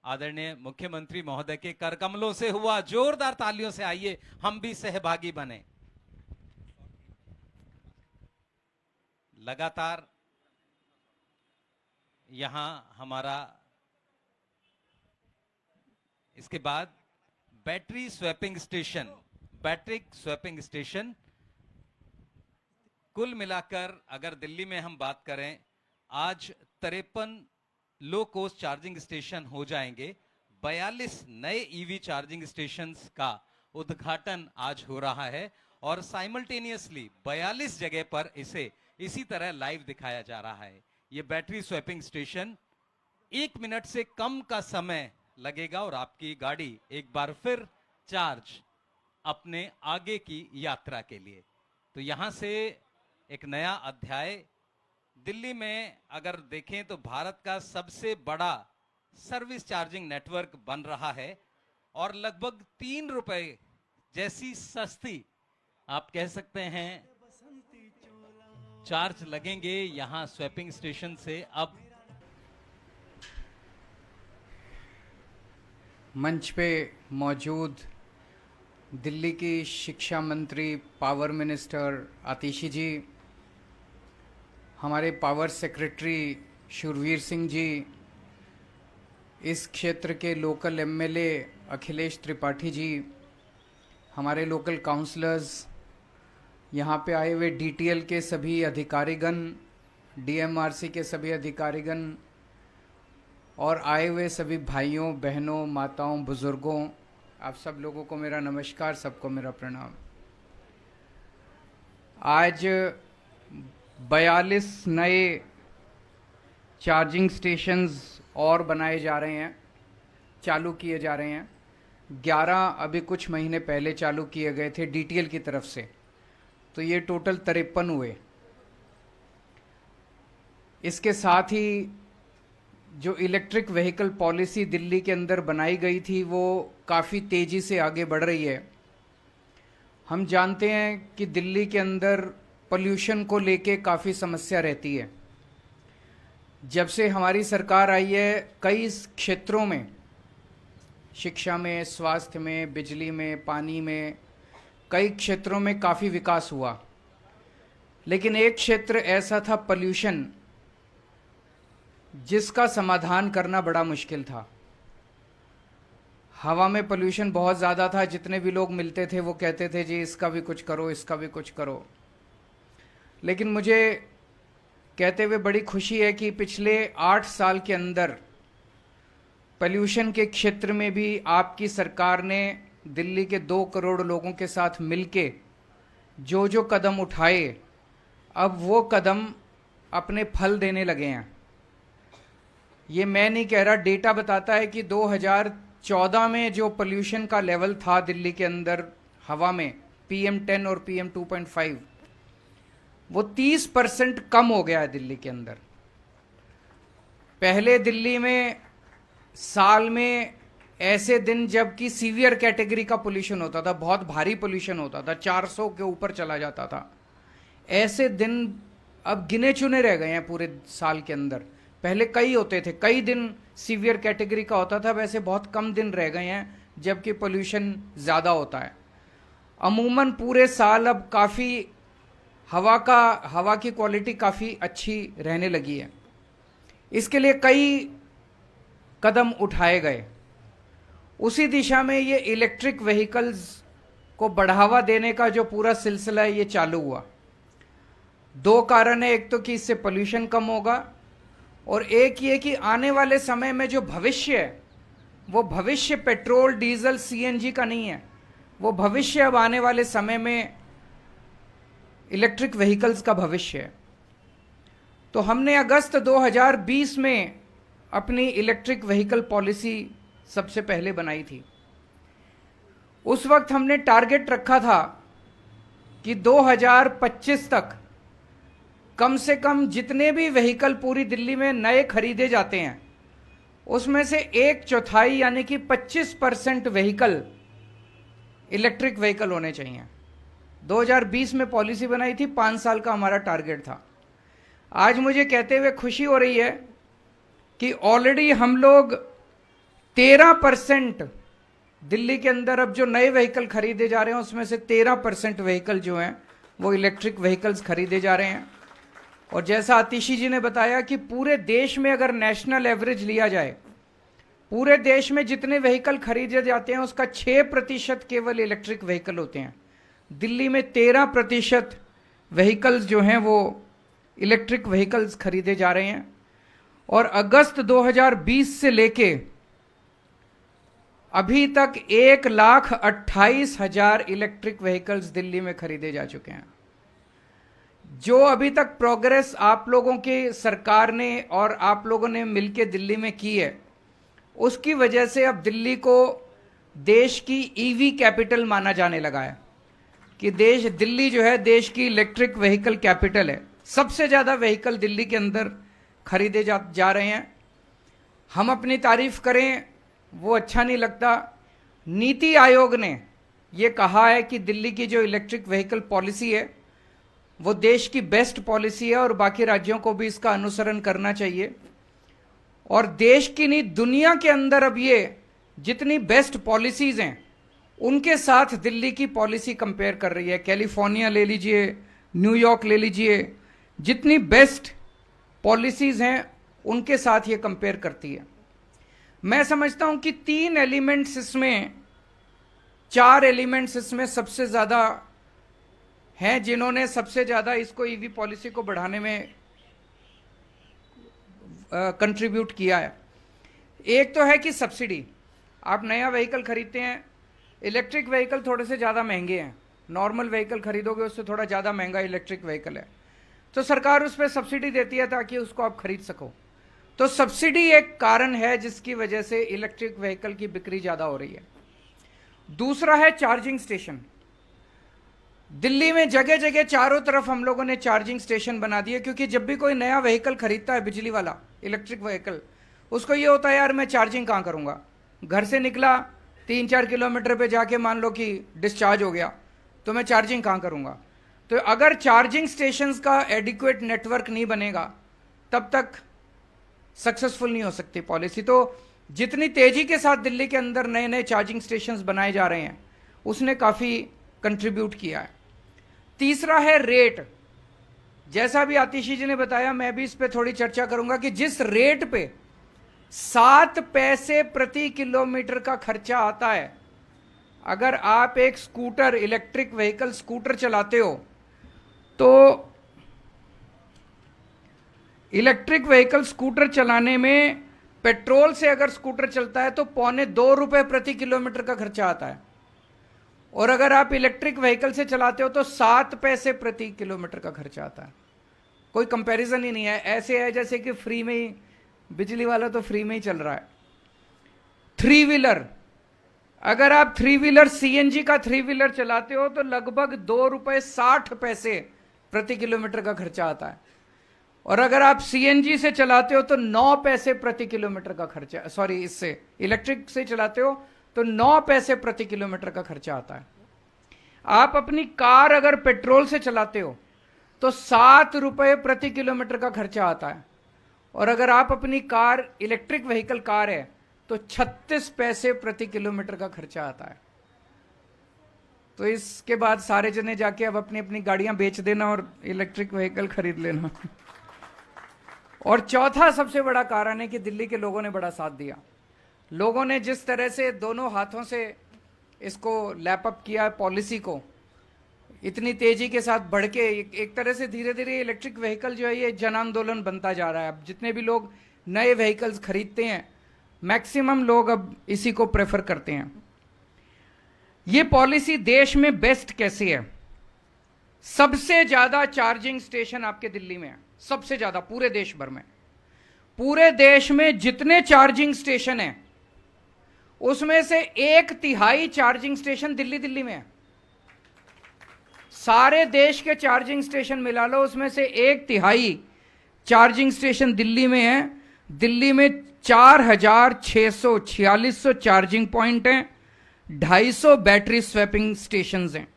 आदरणीय मुख्यमंत्री महोदय के करकमलों से हुआ। जोरदार तालियों से आइए हम भी सहभागी बने। लगातार यहां हमारा इसके बाद बैटरी स्वैपिंग स्टेशन कुल मिलाकर अगर दिल्ली में हम बात करें, आज 53 लो कॉस्ट चार्जिंग स्टेशन हो जाएंगे। 42 नए ईवी चार्जिंग स्टेशंस का उद्घाटन आज हो रहा है और साइमल्टेनियसली 42 जगह पर इसे इसी तरह लाइव दिखाया जा रहा है। ये बैटरी स्वैपिंग स्टेशन 1 मिनट से कम का समय लगेगा और आपकी गाड़ी एक बार फिर चार्ज अपने आगे की यात्रा के लिए। तो यहां से एक नया अध्याय दिल्ली में अगर देखें तो भारत का सबसे बड़ा सर्विस चार्जिंग नेटवर्क बन रहा है और लगभग 3 रुपए जैसी सस्ती आप कह सकते हैं चार्ज लगेंगे यहां स्वैपिंग स्टेशन से। अब मंच पे मौजूद दिल्ली की शिक्षा मंत्री, पावर मिनिस्टर आतिशी जी, हमारे पावर सेक्रेटरी शुरवीर सिंह जी, इस क्षेत्र के लोकल एमएलए अखिलेश त्रिपाठी जी, हमारे लोकल काउंसलर्स, यहाँ पे आए हुए डीटीएल के सभी अधिकारीगण, डीएमआरसी के सभी अधिकारीगण और आए हुए सभी भाइयों बहनों माताओं बुजुर्गों, आप सब लोगों को मेरा नमस्कार, सबको मेरा प्रणाम। आज 42 नए चार्जिंग स्टेशंस और बनाए जा रहे हैं, चालू किए जा रहे हैं। 11 अभी कुछ महीने पहले चालू किए गए थे डीटीएल की तरफ से, तो ये टोटल 53 हुए। इसके साथ ही जो इलेक्ट्रिक व्हीकल पॉलिसी दिल्ली के अंदर बनाई गई थी वो काफ़ी तेज़ी से आगे बढ़ रही है। हम जानते हैं कि दिल्ली के अंदर पोल्यूशन को लेके काफ़ी समस्या रहती है। जब से हमारी सरकार आई है, कई क्षेत्रों में, शिक्षा में, स्वास्थ्य में, बिजली में, पानी में, कई क्षेत्रों में काफ़ी विकास हुआ। लेकिन एक क्षेत्र ऐसा था पोल्यूशन, जिसका समाधान करना बड़ा मुश्किल था। हवा में पोल्यूशन बहुत ज़्यादा था। जितने भी लोग मिलते थे वो कहते थे जी इसका भी कुछ करो, इसका भी कुछ करो। लेकिन मुझे कहते हुए बड़ी खुशी है कि पिछले 8 साल के अंदर पोल्यूशन के क्षेत्र में भी आपकी सरकार ने दिल्ली के 2 करोड़ लोगों के साथ मिलके जो जो कदम उठाए, अब वो कदम अपने फल देने लगे हैं। ये मैं नहीं कह रहा, डेटा बताता है कि 2014 में जो पोल्यूशन का लेवल था दिल्ली के अंदर हवा में, PM10 और PM2.5, वो 30% कम हो गया है दिल्ली के अंदर। पहले दिल्ली में साल में ऐसे दिन जबकि सीवियर कैटेगरी का पोल्यूशन होता था, बहुत भारी पोल्यूशन होता था, 400 के ऊपर चला जाता था। ऐसे दिन अब गिने चुने रह गए हैं पूरे साल के अंदर। पहले कई होते थे, कई दिन सीवियर कैटेगरी का होता था, वैसे बहुत कम दिन रह गए हैं जबकि पोल्यूशन ज़्यादा होता है। अमूमन पूरे साल अब काफ़ी हवा की क्वालिटी काफ़ी अच्छी रहने लगी है। इसके लिए कई कदम उठाए गए। उसी दिशा में ये इलेक्ट्रिक व्हीकल्स को बढ़ावा देने का जो पूरा सिलसिला है ये चालू हुआ। 2 कारण है, एक तो कि इससे पोल्यूशन कम होगा और एक ये कि आने वाले समय में जो भविष्य है वो भविष्य पेट्रोल, डीजल, सीएनजी का नहीं है। वो भविष्य अब आने वाले समय में इलेक्ट्रिक व्हीकल्स का भविष्य है। तो हमने अगस्त 2020 में अपनी इलेक्ट्रिक व्हीकल पॉलिसी सबसे पहले बनाई थी। उस वक्त हमने टारगेट रखा था कि 2025 तक कम से कम जितने भी व्हीकल पूरी दिल्ली में नए खरीदे जाते हैं उसमें से 1/4 यानी कि 25% व्हीकल इलेक्ट्रिक व्हीकल होने चाहिए। 2020 में पॉलिसी बनाई थी, 5 साल का हमारा टारगेट था। आज मुझे कहते हुए खुशी हो रही है कि ऑलरेडी हम लोग 13% दिल्ली के अंदर अब जो नए व्हीकल खरीदे जा रहे हैं उसमें से 13% व्हीकल जो हैं वो इलेक्ट्रिक व्हीकल्स खरीदे जा रहे हैं। और जैसा आतिशी जी ने बताया कि पूरे देश में अगर नेशनल एवरेज लिया जाए, पूरे देश में जितने व्हीकल खरीदे जाते हैं उसका 6% केवल इलेक्ट्रिक व्हीकल होते हैं। दिल्ली में 13% व्हीकल्स जो हैं वो इलेक्ट्रिक व्हीकल्स खरीदे जा रहे हैं। और अगस्त 2020 से लेके अभी तक 1,28,000 इलेक्ट्रिक व्हीकल्स दिल्ली में खरीदे जा चुके हैं। जो अभी तक प्रोग्रेस आप लोगों की सरकार ने और आप लोगों ने मिलकर दिल्ली में की है, उसकी वजह से अब दिल्ली को देश की ईवी कैपिटल माना जाने लगा है कि दिल्ली जो है देश की इलेक्ट्रिक व्हीकल कैपिटल है। सबसे ज्यादा व्हीकल दिल्ली के अंदर खरीदे जा रहे हैं। हम अपनी तारीफ करें वो अच्छा नहीं लगता। नीति आयोग ने ये कहा है कि दिल्ली की जो इलेक्ट्रिक व्हीकल पॉलिसी है वो देश की बेस्ट पॉलिसी है और बाकी राज्यों को भी इसका अनुसरण करना चाहिए। और देश की नहीं, दुनिया के अंदर अब ये जितनी बेस्ट पॉलिसीज हैं उनके साथ दिल्ली की पॉलिसी कंपेयर कर रही है। कैलिफोर्निया ले लीजिए, न्यूयॉर्क ले लीजिए, जितनी बेस्ट पॉलिसीज हैं उनके साथ ये कंपेयर करती है। मैं समझता हूं कि 3 एलिमेंट्स इसमें, 4 एलिमेंट्स इसमें सबसे ज्यादा हैं जिन्होंने सबसे ज्यादा इसको ईवी पॉलिसी को बढ़ाने में कंट्रीब्यूट किया है। एक तो है कि सब्सिडी। आप नया व्हीकल खरीदते हैं, इलेक्ट्रिक व्हीकल थोड़े से ज़्यादा महंगे हैं, नॉर्मल व्हीकल खरीदोगे उससे थोड़ा ज़्यादा महंगा इलेक्ट्रिक व्हीकल है, तो सरकार उस पर सब्सिडी देती है ताकि उसको आप खरीद सको। तो सब्सिडी एक कारण है जिसकी वजह से इलेक्ट्रिक व्हीकल की बिक्री ज़्यादा हो रही है। दूसरा है चार्जिंग स्टेशन। दिल्ली में जगह जगह चारों तरफ हम लोगों ने चार्जिंग स्टेशन बना दिए, क्योंकि जब भी कोई नया व्हीकल खरीदता है, बिजली वाला इलेक्ट्रिक व्हीकल, उसको ये होता है यार मैं चार्जिंग कहाँ करूँगा। घर से निकला 3-4 किलोमीटर पे जाके मान लो कि डिस्चार्ज हो गया, तो मैं चार्जिंग कहाँ करूँगा। तो अगर चार्जिंग स्टेशंस का एडिक्वेट नेटवर्क नहीं बनेगा तब तक सक्सेसफुल नहीं हो सकती पॉलिसी। तो जितनी तेजी के साथ दिल्ली के अंदर नए नए चार्जिंग स्टेशंस बनाए जा रहे हैं उसने काफ़ी कंट्रीब्यूट किया है। तीसरा है रेट। जैसा भी आतिशी जी ने बताया, मैं भी इस पे थोड़ी चर्चा करूंगा कि जिस रेट पे 7 पैसे प्रति किलोमीटर का खर्चा आता है, अगर आप एक स्कूटर, इलेक्ट्रिक व्हीकल स्कूटर चलाते हो तो इलेक्ट्रिक व्हीकल स्कूटर चलाने में पेट्रोल से अगर स्कूटर चलता है तो 1.25 रुपए प्रति किलोमीटर का खर्चा आता है, और अगर आप इलेक्ट्रिक व्हीकल से चलाते हो तो 7 पैसे प्रति किलोमीटर का खर्चा आता है। कोई कंपैरिजन ही नहीं है। ऐसे है जैसे कि फ्री में ही, बिजली वाला तो फ्री में ही चल रहा है। 3 व्हीलर, अगर आप 3 व्हीलर सीएनजी का 3 व्हीलर चलाते हो तो लगभग 2 रुपए 60 पैसे प्रति किलोमीटर का खर्चा आता है, और अगर आप सीएनजी से चलाते हो तो 9 पैसे प्रति किलोमीटर का खर्चा, सॉरी इससे इलेक्ट्रिक से चलाते हो तो 9 पैसे प्रति किलोमीटर का खर्चा आता है। आप अपनी कार अगर पेट्रोल से चलाते हो तो 7 रुपए प्रति किलोमीटर का खर्चा आता है, और अगर आप अपनी कार, इलेक्ट्रिक व्हीकल कार है, तो 36 पैसे प्रति किलोमीटर का खर्चा आता है। तो इसके बाद सारे जने जाके अब अपनी अपनी गाड़ियां बेच देना और इलेक्ट्रिक व्हीकल खरीद लेना। और चौथा सबसे बड़ा कारण है कि दिल्ली के लोगों ने बड़ा साथ दिया। लोगों ने जिस तरह से दोनों हाथों से इसको लैपअप किया है, पॉलिसी को इतनी तेजी के साथ बढ़ के, एक तरह से धीरे धीरे इलेक्ट्रिक व्हीकल जो है ये जन आंदोलन बनता जा रहा है। अब जितने भी लोग नए व्हीकल्स खरीदते हैं, मैक्सिमम लोग अब इसी को प्रेफर करते हैं। ये पॉलिसी देश में बेस्ट कैसी है? सबसे ज्यादा चार्जिंग स्टेशन आपके दिल्ली में है, सबसे ज्यादा पूरे देश भर में। पूरे देश में जितने चार्जिंग स्टेशन हैं उसमें से 1/3 चार्जिंग स्टेशन दिल्ली में है। सारे देश के चार्जिंग स्टेशन मिला लो, उसमें से 1/3 चार्जिंग स्टेशन दिल्ली में है। दिल्ली में 4,646 चार्जिंग पॉइंट हैं, 250 बैटरी स्वैपिंग स्टेशंस हैं।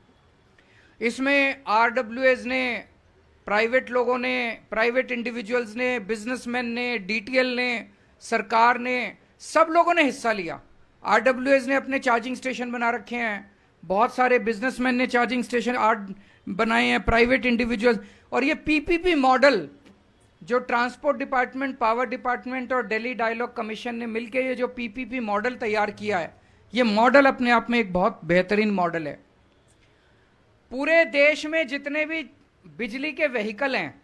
इसमें आरडब्ल्यूएस ने, प्राइवेट लोगों ने, प्राइवेट इंडिविजुअल्स ने, बिजनेसमैन ने, डीटीएल ने, सरकार ने, सब लोगों ने हिस्सा लिया। आरडब्ल्यूएस ने अपने चार्जिंग स्टेशन बना रखे हैं, बहुत सारे बिजनेसमैन ने चार्जिंग स्टेशन बनाए हैं, प्राइवेट इंडिविजुअल। और ये पीपीपी मॉडल जो ट्रांसपोर्ट डिपार्टमेंट, पावर डिपार्टमेंट और दिल्ली डायलॉग कमीशन ने मिलकर ये जो पीपीपी मॉडल तैयार किया है, ये मॉडल अपने आप में एक बहुत बेहतरीन मॉडल है। पूरे देश में जितने भी बिजली के व्हीकल हैं,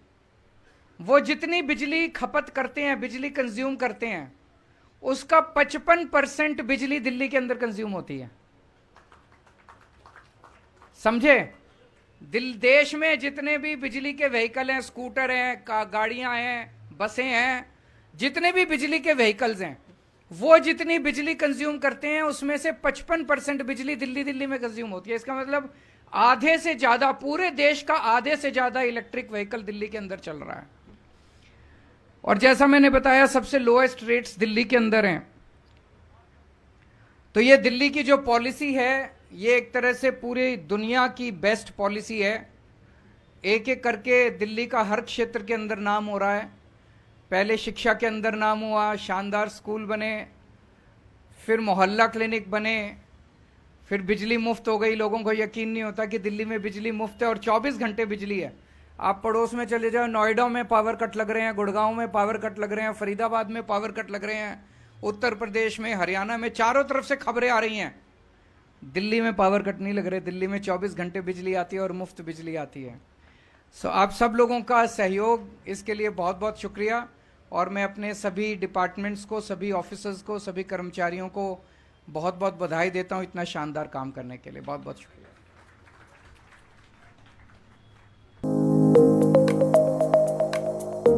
वो जितनी बिजली खपत करते हैं, बिजली कंज्यूम करते हैं, उसका 55% बिजली दिल्ली के अंदर कंज्यूम होती है। समझे? देश में जितने भी बिजली के व्हीकल हैं, स्कूटर हैं, गाड़ियां हैं, बसें हैं, जितने भी बिजली के व्हीकल्स हैं, वो जितनी बिजली कंज्यूम करते हैं उसमें से 55% बिजली दिल्ली में कंज्यूम होती है। इसका मतलब आधे से ज्यादा, पूरे देश का आधे से ज्यादा इलेक्ट्रिक व्हीकल दिल्ली के अंदर चल रहा है। और जैसा मैंने बताया, सबसे लोएस्ट रेट्स दिल्ली के अंदर हैं। तो ये दिल्ली की जो पॉलिसी है, ये एक तरह से पूरी दुनिया की बेस्ट पॉलिसी है। एक एक करके दिल्ली का हर क्षेत्र के अंदर नाम हो रहा है। पहले शिक्षा के अंदर नाम हुआ, शानदार स्कूल बने, फिर मोहल्ला क्लिनिक बने, फिर बिजली मुफ्त हो गई। लोगों को यकीन नहीं होता कि दिल्ली में बिजली मुफ्त है और 24 घंटे बिजली है। आप पड़ोस में चले जाओ, नोएडा में पावर कट लग रहे हैं, गुड़गांव में पावर कट लग रहे हैं, फरीदाबाद में पावर कट लग रहे हैं, उत्तर प्रदेश में, हरियाणा में, चारों तरफ से खबरें आ रही हैं। दिल्ली में पावर कट नहीं लग रहे, दिल्ली में 24 घंटे बिजली आती है और मुफ्त बिजली आती है। सो आप सब लोगों का सहयोग, इसके लिए बहुत बहुत शुक्रिया। और मैं अपने सभी डिपार्टमेंट्स को, सभी ऑफिसर्स को, सभी कर्मचारियों को बहुत बहुत बधाई देता हूं इतना शानदार काम करने के लिए। बहुत बहुत शुक्रिया।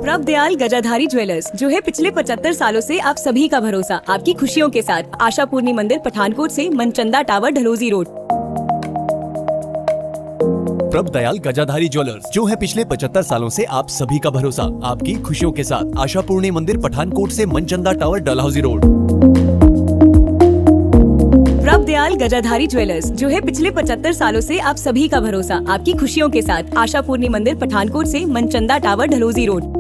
प्रभदयाल गजाधारी ज्वेलर्स, जो है पिछले 75 सालों से आप सभी का भरोसा, आपकी खुशियों के साथ। आशापूर्णी मंदिर, पठानकोट से Manchanda tower, Dalhousie road. Prabhdayal Gajadhari jewellers, जो है पिछले 75 सालों से आप सभी का भरोसा, आपकी खुशियों के साथ। आशापूर्णी मंदिर, पठानकोट से Manchanda tower, Dalhousie road. Prabhdayal Gajadhari jewellers, जो है पिछले 75 सालों से आप सभी का भरोसा, आपकी खुशियों के साथ। आशापूर्णी मंदिर, पठानकोट से मनचंदा टावर, ढलोजी रोड।